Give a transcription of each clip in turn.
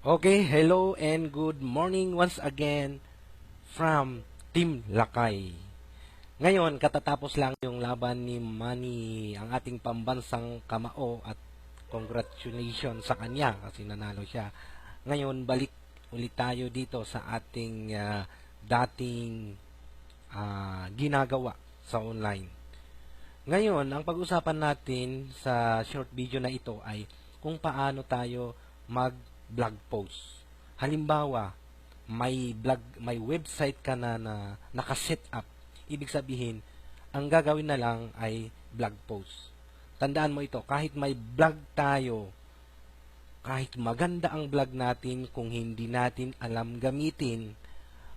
Okay, hello and good morning once again from Team Lakay. Ngayon, katatapos lang yung laban ni Manny, ang ating pambansang kamao, at congratulations sa kanya kasi nanalo siya. Ngayon, balik ulit tayo dito sa ating dating ginagawa sa online. Ngayon, ang pag-usapan natin sa short video na ito ay kung paano tayo mag-blog post. Halimbawa, may website ka na naka-set up. Ibig sabihin, ang gagawin na lang ay blog post. Tandaan mo ito, kahit may blog tayo, kahit maganda ang blog natin, kung hindi natin alam gamitin,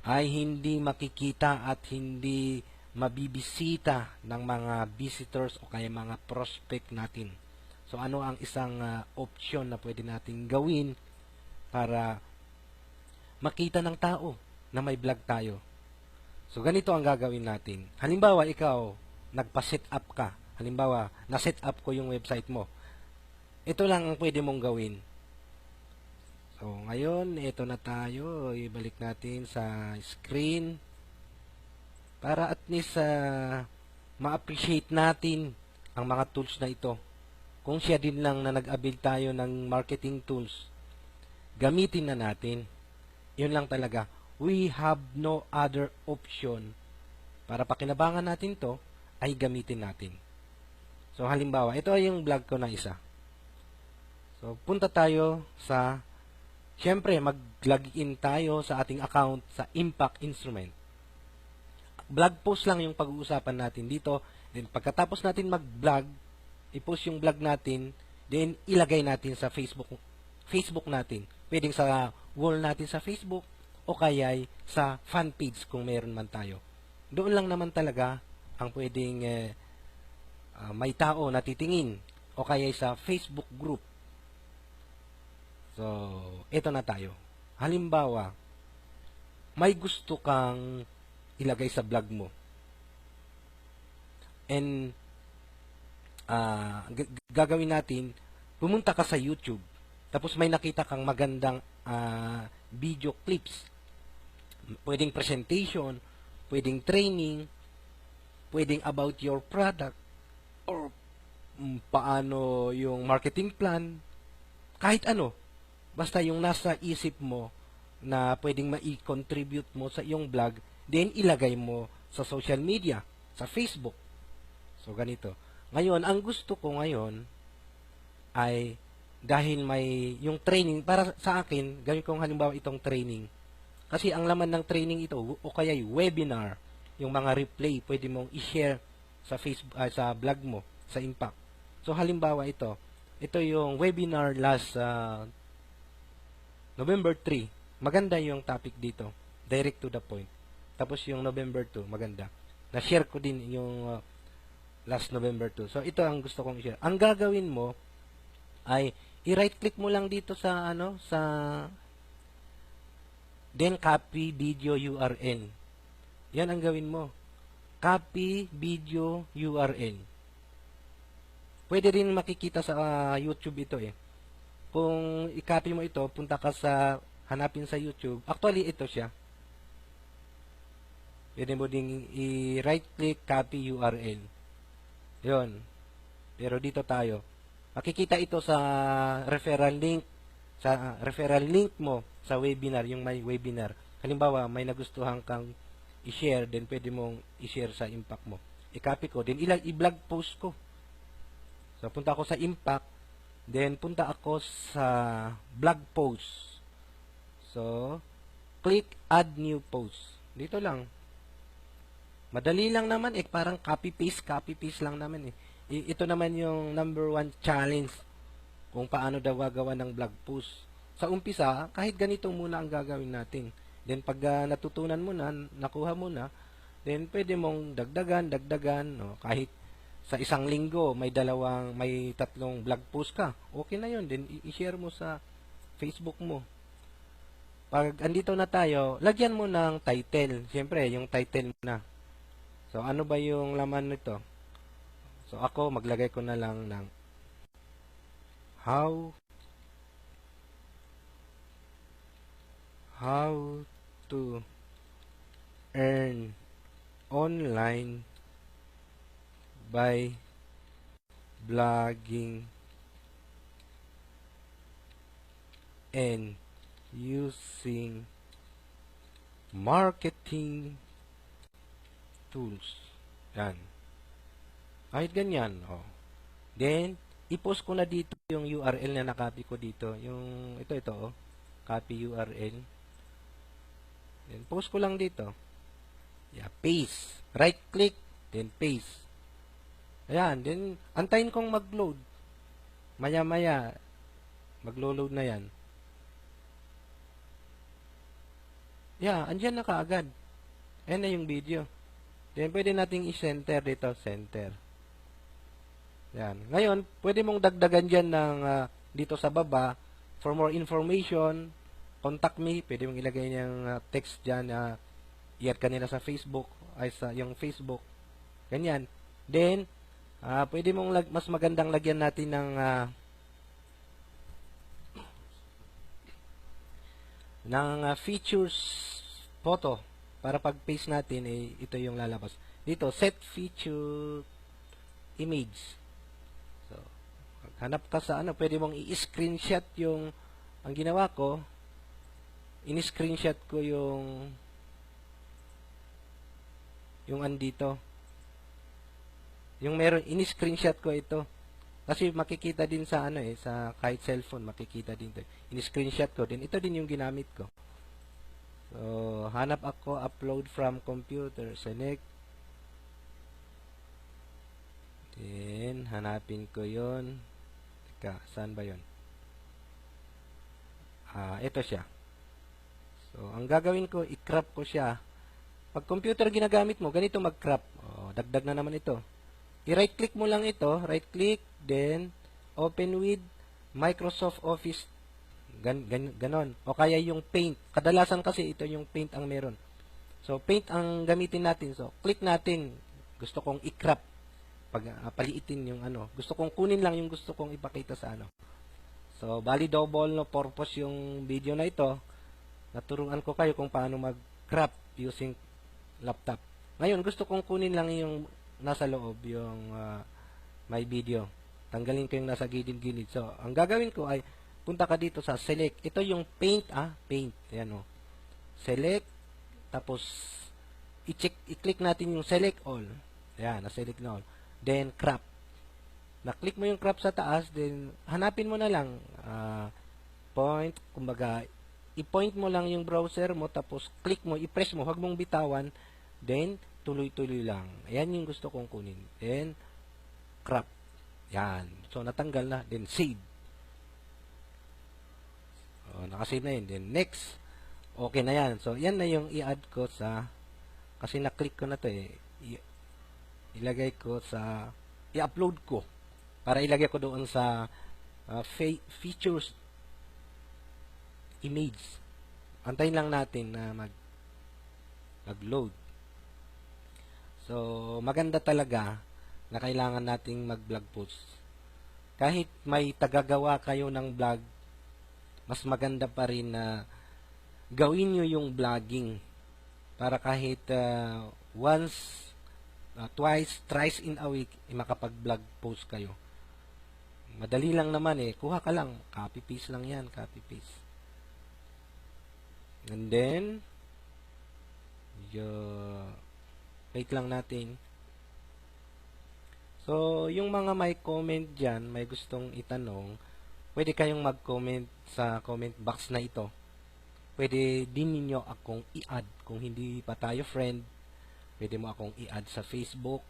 ay hindi makikita at hindi mabibisita ng mga visitors o kaya mga prospect natin. So ano ang isang option na pwede nating gawin para makita ng tao na may vlog tayo? So ganito ang gagawin natin. Halimbawa ikaw, nagpa-set up ka. Halimbawa, na-set up ko yung website mo. Ito lang ang pwede mong gawin. So ngayon, ito na tayo. Ibalik natin sa screen para at least ma-appreciate natin ang mga tools na ito. Kung siya din lang na nag-avail tayo ng marketing tools, gamitin na natin. Yun lang talaga. We have no other option. Para pakinabangan natin to, ay gamitin natin. So halimbawa, ito ay yung blog ko na isa. So punta tayo sa, syempre mag-login tayo sa ating account sa Impact Instrument. Blog post lang yung pag-uusapan natin dito. Then pagkatapos natin mag-blog, i-post yung blog natin, then ilagay natin sa Facebook natin. Pwedeng sa wall natin sa Facebook o kaya sa fan page kung meron man tayo. Doon lang naman talaga ang pwedeng may tao na titingin o kaya sa Facebook group. So, ito na tayo. Halimbawa, may gusto kang ilagay sa blog mo. And gagawin natin, pumunta ka sa YouTube. Tapos may nakita kang magandang video clips. Pwedeng presentation, pwedeng training, pwedeng about your product, or paano yung marketing plan, kahit ano. Basta yung nasa isip mo na pwedeng ma-contribute mo sa iyong blog, then ilagay mo sa social media, sa Facebook. So ganito. Ngayon, ang gusto ko ngayon ay dahil may yung training, para sa akin, gawin kong halimbawa itong training. Kasi ang laman ng training ito, o kaya yung webinar, yung mga replay, pwede mong i-share sa Facebook, sa blog mo, sa Impact. So halimbawa ito yung webinar last November 3. Maganda yung topic dito. Direct to the point. Tapos yung November 2, maganda. Na-share ko din yung last November 2. So ito ang gusto kong i-share. Ang gagawin mo ay i-right click mo lang dito sa then copy video URL. Yan ang gawin mo. Copy video URL. Pwede rin makikita sa YouTube ito eh. Kung i-copy mo ito, punta ka sa hanapin sa YouTube. Actually, ito siya. Pwede mo ding i-right click, copy URL. Yun. Pero dito tayo. Makikita ito sa referral link. Sa referral link mo sa webinar, yung may webinar. Halimbawa, may nagustuhan kang i-share, then pwede mong i-share sa Impact mo. I-copy ko, then i-blog post ko. So, punta ako sa Impact, then punta ako sa blog post. So, click add new post. Dito lang. Madali lang naman eh, parang copy paste lang naman eh. Ito naman yung number 1 challenge kung paano daw gagawa ng blog post. Sa umpisa, kahit ganito muna ang gagawin natin. Then pag natutunan mo na, nakuha mo na, then pwede mong dagdagan, no? Kahit sa isang linggo may 3 blog post ka, okay na yun. Then i-share mo sa Facebook mo. Pag andito na tayo, lagyan mo ng title. Siyempre, yung title na. So ano ba yung laman nito? So ako maglagay ko na lang ng how how to earn online by blogging and using marketing tools. Yan. Kahit ganyan. Oh. Then, i-post ko na dito yung URL na nakopy ko dito. Yung, ito, oh. Copy URL. Then, post ko lang dito. Yeah, paste. Right-click, then paste. Ayan, then, antayin kong mag-load. Maya-maya, maglo-load na yan. Yeah, andyan na kaagad. Ayan na yung video. Then, pwede nating i-center dito. Center. Yan. Ngayon, pwede mong dagdagan dyan ng dito sa baba. For more information, contact me. Pwede mong ilagay niyang text dyan. I-add ka nila sa Facebook. Ay, sa yung Facebook. Ganyan. Then, pwede mong mas magandang lagyan natin ng features photo para pag paste natin ito yung lalabas dito, set feature image. So hanap ka sa pwede mong i-screenshot yung ang ginawa ko, in-screenshot ko yung andito yung meron, in-screenshot ko ito kasi makikita din sa sa kahit cellphone makikita din ito. In-screenshot ko din. Ito din yung ginamit ko. So, hanap ako, upload from computer. Select. Then, hanapin ko yon. Teka, saan ba yon? Ito siya. So, ang gagawin ko, i-crop ko siya. Pag computer ginagamit mo, ganito mag-crop. Dagdag na naman ito. I-right click mo lang ito, right click, then open with Microsoft Office, ganon. O kaya yung Paint. Kadalasan kasi ito yung Paint ang meron. So, Paint ang gamitin natin. So, click natin. Gusto kong i-crop. Paliitin yung gusto kong kunin lang yung gusto kong ipakita sa So, bali double purpose yung video na ito. Naturuan ko kayo kung paano mag-crop using laptop. Ngayon, gusto kong kunin lang yung nasa loob yung my video. Tanggalin ko yung nasa gilid-gilid. So, ang gagawin ko ay punta ka dito sa select. Ito yung paint, paint. Ayan, select, tapos i-click natin yung select all. Ayan, na-select na all. Then, crop. Na-click mo yung crop sa taas, then hanapin mo na lang point, kumbaga i-point mo lang yung browser mo, tapos click mo, i-press mo, huwag mong bitawan, then tuloy-tuloy lang. Ayan yung gusto kong kunin. Then, crop. Yan. So, natanggal na. Then, save. Nakasave na yun. Then, next. Okay na yan. So, yan na yung i-add ko sa, kasi na-click ko na to ilagay ko sa, i-upload ko. Para ilagay ko doon sa features image. Antayin lang natin na mag-load. So, maganda talaga na kailangan nating mag-blog post. Kahit may tagagawa kayo ng blog, mas maganda pa rin na gawin nyo yung blogging para kahit once, twice, thrice in a week, makapag-blog post kayo. Madali lang naman kuha ka lang, copy-paste lang yan, copy-paste. And then, wait lang natin. So, yung mga may comment dyan, may gustong itanong, pwede kayong mag-comment sa comment box na ito. Pwede din ninyo akong i-add. Kung hindi pa tayo friend, pwede mo akong i-add sa Facebook.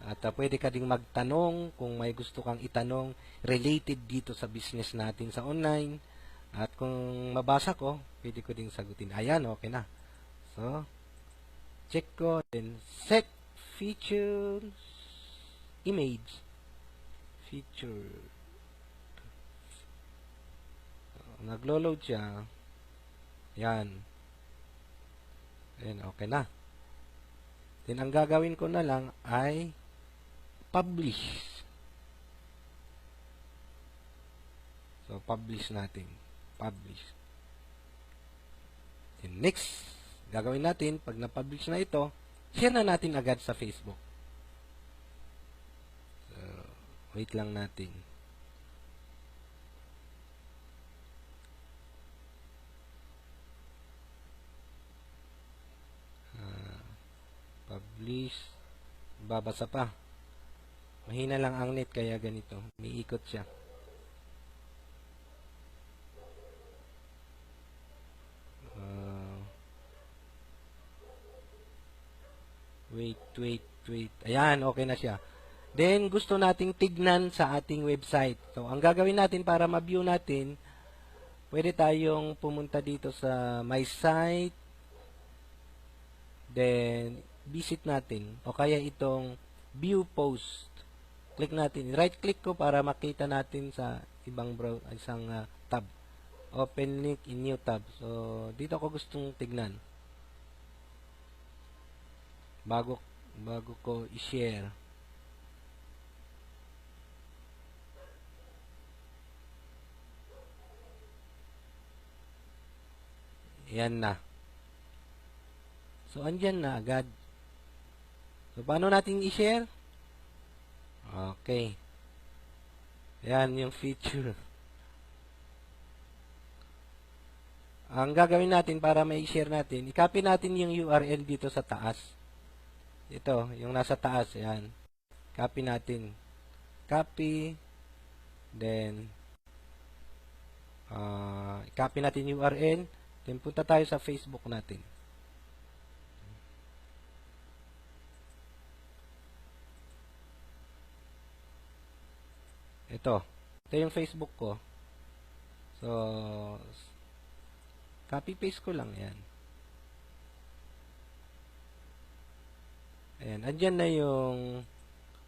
At pwede ka ding magtanong kung may gusto kang itanong related dito sa business natin sa online. At kung mabasa ko, pwede ko ding sagutin. Ayan, okay na. So, check ko, then set features image feature. Naglo-load siya. Yan. Then okay na. Then ang gagawin ko na lang ay publish. So publish natin. Publish. And next, gagawin natin, pag na-publish na ito, share na natin agad sa Facebook. So, wait lang natin. Publish. Babasa pa. Mahina lang ang net kaya ganito. May ikot siya. Wait. Ayan, okay na siya. Then, gusto nating tignan sa ating website. So, ang gagawin natin para ma-view natin, pwede tayong pumunta dito sa My Site. Then, visit natin. O kaya itong View Post. Click natin. Right-click ko para makita natin sa ibang isang tab. Open link in new tab. So, dito ako gustong tignan. Bago ko i-share. Yan na. So, andyan na agad. So, paano natin i-share? Okay. Yan yung feature. Ang gagawin natin para ma-share natin, i-copy natin yung URL dito sa taas. Ito, yung nasa taas. Yan. Copy natin. Copy. Then, i-copy natin yung URL. Then, punta tayo sa Facebook natin. Ito yung Facebook ko. So, copy-paste ko lang yan. Ayan, andyan na yung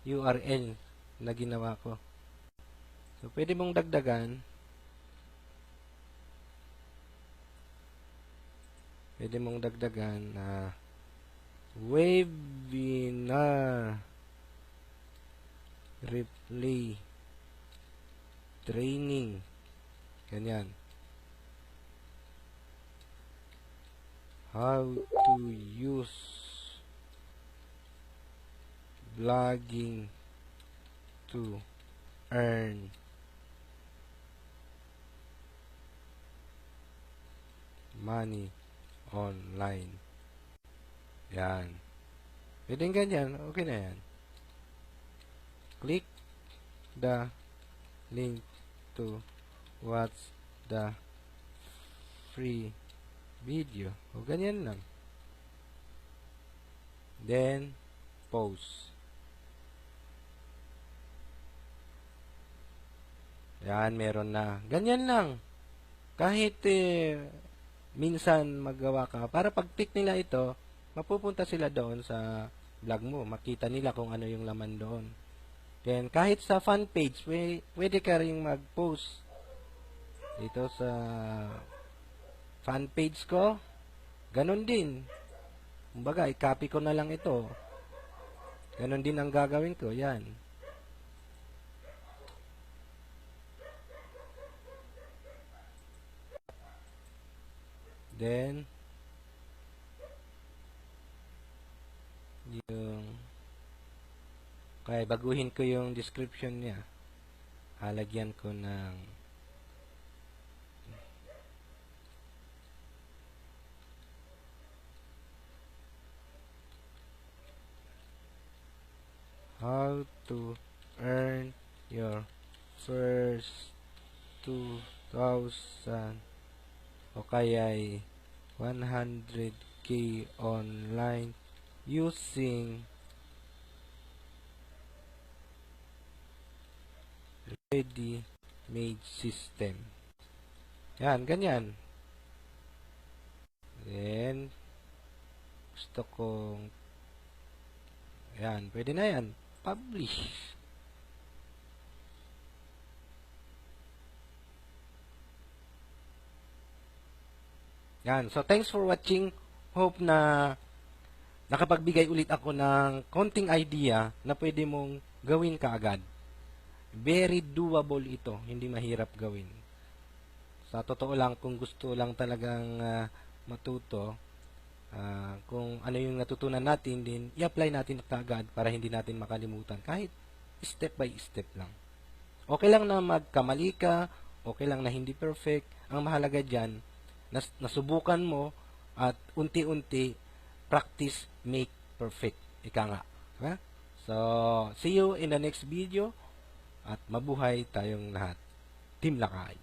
URL na ginawa ko. So, pwede mong dagdagan. Pwede mong dagdagan na webinar replay training. Ganyan. How to use blogging to earn money online. Yan. Pwede ganyan. Okay na yan. Click the link to watch the free video. O ganyan lang. Then, post. Yan, meron na. Ganyan lang. Kahit minsan magawa ka. Para pag-click nila ito, mapupunta sila doon sa vlog mo. Makita nila kung ano yung laman doon. Then, kahit sa fan page, pwede ka rin mag-post. Dito sa fan page ko, ganun din. Kumbaga, i-copy ko na lang ito. Ganun din ang gagawin ko. Yan. Then, kaya baguhin ko yung description niya. Halagyan ko ng how to earn your first 2,000 o kaya 100k online using ready-made system. Yan, ganyan. Then, gusto kong yan, pwede na yan. Publish. Yan. So, thanks for watching. Hope na nakapagbigay ulit ako ng konting idea na pwede mong gawin kaagad. Very doable ito. Hindi mahirap gawin. Sa totoo lang, kung gusto lang talagang matuto, kung ano yung natutunan natin, din i-apply natin agad para hindi natin makalimutan, kahit step by step lang. Okay lang na magkamali ka, okay lang na hindi perfect. Ang mahalaga dyan, nasubukan mo at unti-unti, practice make perfect. Ika nga. Ha? So, see you in the next video at mabuhay tayong lahat. Team Lakay.